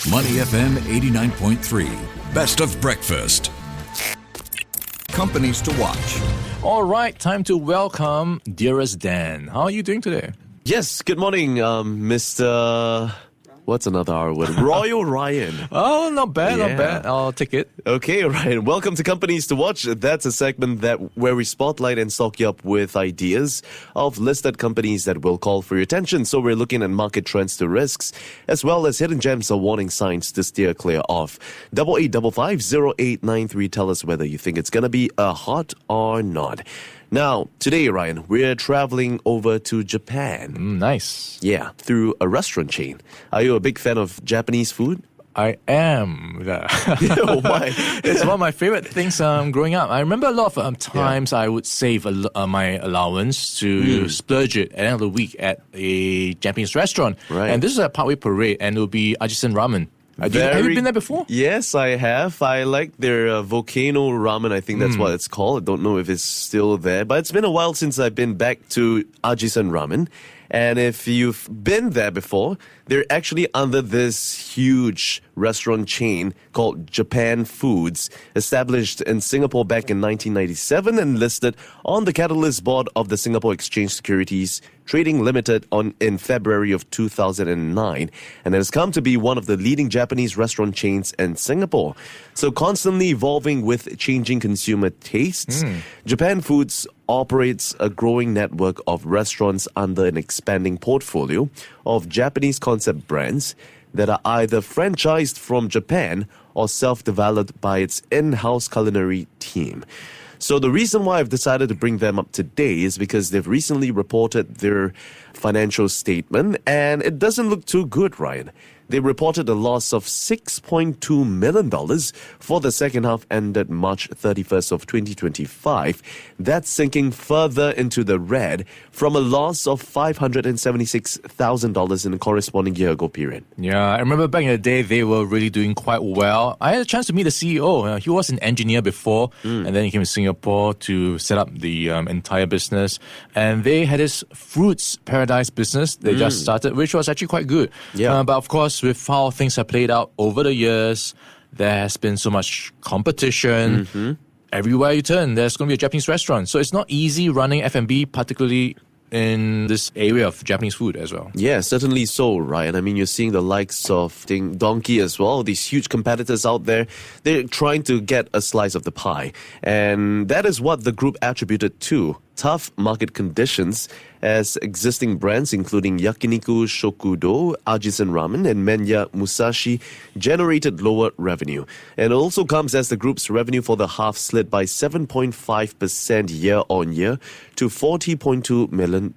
Money FM 89.3. Best of breakfast. Companies to watch. All right, time to welcome dearest Dan. How are you doing today? Yes, good morning, Mr. What's another R word? Royal Ryan. Oh, not bad, not bad. I'll take it. Okay, Ryan. Welcome to Companies to Watch. That's a segment where we spotlight and stock you up with ideas of listed companies that will call for your attention. So we're looking at market trends to risks, as well as hidden gems or warning signs to steer clear of. 8855-0893. Tell us whether you think it's going to be a hot or not. Now, today, Ryan, we're traveling over to Japan. Nice. Yeah, through a restaurant chain. Are you a big fan of Japanese food? I am. Why? It's one of my favorite things growing up. I remember a lot of times I would save my allowance to splurge it at the end of the week at a Japanese restaurant. Right. And this is at Parkway Parade, and it will be Ajisen Ramen. Have you been there before? Yes, I have. I like their volcano ramen. I think that's what it's called. I don't know if it's still there, but it's been a while since I've been back to Ajisen Ramen. And if you've been there before, they're actually under this huge restaurant chain called Japan Foods, established in Singapore back in 1997 and listed on the Catalyst Board of the Singapore Exchange Securities Trading Limited in February of 2009. And it has come to be one of the leading Japanese restaurant chains in Singapore. So constantly evolving with changing consumer tastes, Japan Foods operates a growing network of restaurants under an expanding portfolio of Japanese concept brands that are either franchised from Japan or self-developed by its in-house culinary team. So the reason why I've decided to bring them up today is because they've recently reported their financial statement, and it doesn't look too good, Ryan. They reported a loss of $6.2 million for the second half ended March 31st of 2025. That's sinking further into the red from a loss of $576,000 in the corresponding year-ago period. Yeah, I remember back in the day, they were really doing quite well. I had a chance to meet the CEO. He was an engineer before, and then he came to Singapore to set up the entire business. And they had this fruits paradise business they just started, which was actually quite good. Yeah. But of course, with how things have played out over the years, there has been so much competition. Everywhere you turn, there's going to be a Japanese restaurant. So it's not easy running F&B, particularly in this area of Japanese food as well. Yeah, certainly so, Ryan. I mean, you're seeing the likes of Donkey as well, these huge competitors out there. They're trying to get a slice of the pie. And that is what the group attributed to tough market conditions as existing brands including Yakiniku Shokudo, Ajisen Ramen and Menya Musashi generated lower revenue. And it also comes as the group's revenue for the half slid by 7.5% year-on-year to $40.2 million.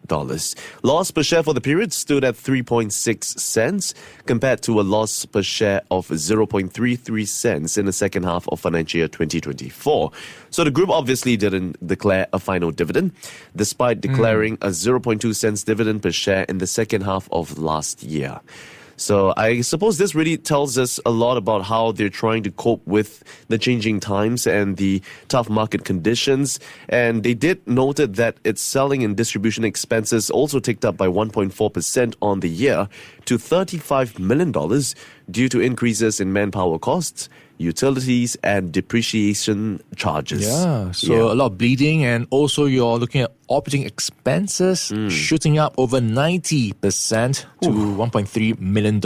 Loss per share for the period stood at 3.6 cents compared to a loss per share of 0.33 cents in the second half of financial year 2024. So the group obviously didn't declare a final dividend, despite declaring a 0.2 cents dividend per share in the second half of last year. So I suppose this really tells us a lot about how they're trying to cope with the changing times and the tough market conditions. And they did noted that its selling and distribution expenses also ticked up by 1.4% on the year to $35 million due to increases in manpower costs, utilities and depreciation charges. Yeah, so a lot of bleeding, and also you're looking at operating expenses shooting up over 90% to $1.3 million.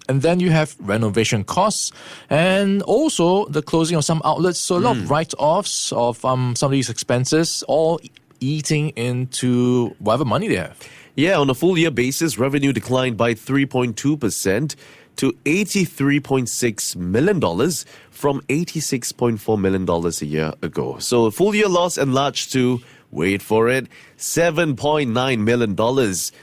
And then you have renovation costs and also the closing of some outlets. So a lot of write-offs of some of these expenses, all eating into whatever money they have. Yeah, on a full year basis, revenue declined by 3.2% to $83.6 million from $86.4 million a year ago. So a full year loss enlarged to, wait for it, $7.9 million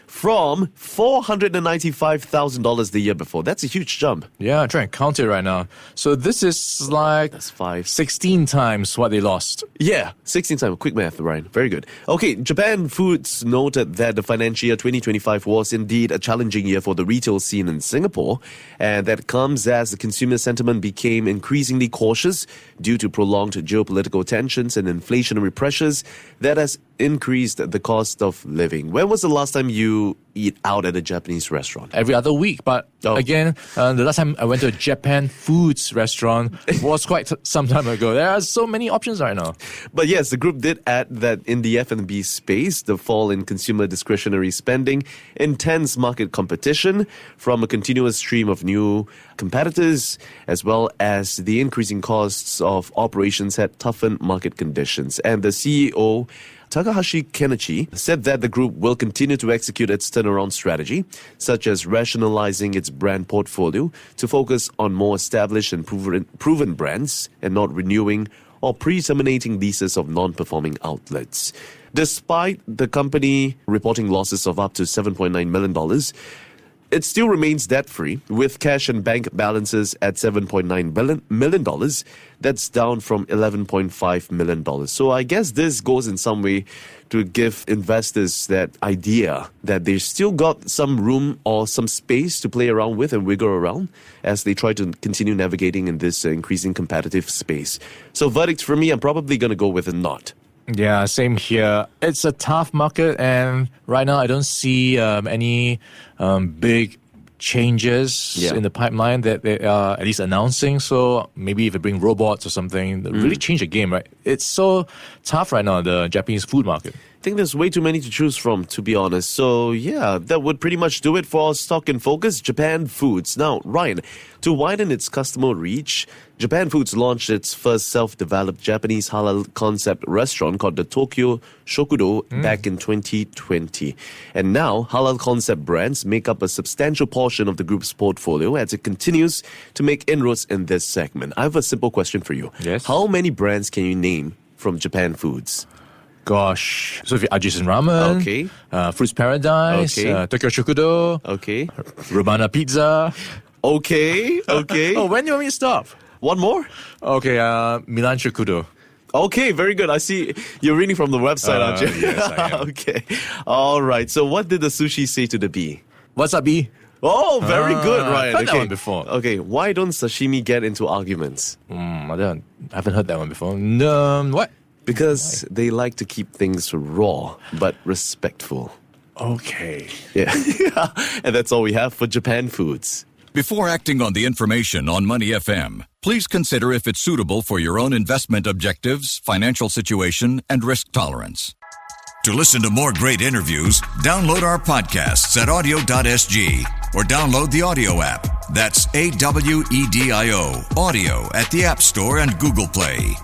from $495,000 the year before. That's a huge jump. Yeah, I'm trying to count it right now. So this is like That's 16 times what they lost. Yeah, 16 times. Quick math, Ryan. Very good. Okay, Japan Foods noted that the financial year 2025 was indeed a challenging year for the retail scene in Singapore, and that comes as the consumer sentiment became increasingly cautious due to prolonged geopolitical tensions and inflationary pressures that has increased the cost of living. When was the last time you eat out at a Japanese restaurant? Every other week. But again, the last time I went to a Japan Foods restaurant was quite some time ago. There are so many options right now. But yes, the group did add that in the F&B space, the fall in consumer discretionary spending, intense market competition from a continuous stream of new competitors, as well as the increasing costs of operations had toughened market conditions. And the CEO, Takahashi Kenichi, said that the group will continue to execute its turnaround strategy, such as rationalizing its brand portfolio to focus on more established and proven brands and not renewing or pre-terminating leases of non-performing outlets. Despite the company reporting losses of up to $7.9 million, it still remains debt-free, with cash and bank balances at $7.9 million. That's down from $11.5 million. So I guess this goes in some way to give investors that idea that they've still got some room or some space to play around with and wiggle around as they try to continue navigating in this increasing competitive space. So verdict for me, I'm probably going to go with a nod. Yeah, same here. It's a tough market, and right now I don't see any big changes in the pipeline that they are at least announcing. So maybe if they bring robots or something, really change the game, right? It's so tough right now, the Japanese food market. I think there's way too many to choose from, to be honest. So yeah, that would pretty much do it for our stock in focus, Japan Foods. Now, Ryan, to widen its customer reach, Japan Foods launched its first self-developed Japanese halal concept restaurant called the Tokyo Shokudo back in 2020. And now, halal concept brands make up a substantial portion of the group's portfolio as it continues to make inroads in this segment. I have a simple question for you. Yes. How many brands can you name from Japan Foods? Gosh. So if you Ajisen Ramen, Fruits Paradise, Tokyo Shokudo, Romana Pizza. Okay. Oh, when do you want me to stop? One more? Okay, Milan Shokudo. Okay, very good. I see you're reading from the website, aren't you? Yes, I am. Okay. All right. So what did the sushi say to the bee? Wasabi. Oh, very good, Ryan. I've heard that one before. Okay, why don't sashimi get into arguments? I haven't heard that one before. What? Because they like to keep things raw, but respectful. Okay. Yeah. And that's all we have for Japan Foods. Before acting on the information on Money FM, please consider if it's suitable for your own investment objectives, financial situation, and risk tolerance. To listen to more great interviews, download our podcasts at audio.sg or download the audio app. That's AWEDIO, audio at the App Store and Google Play.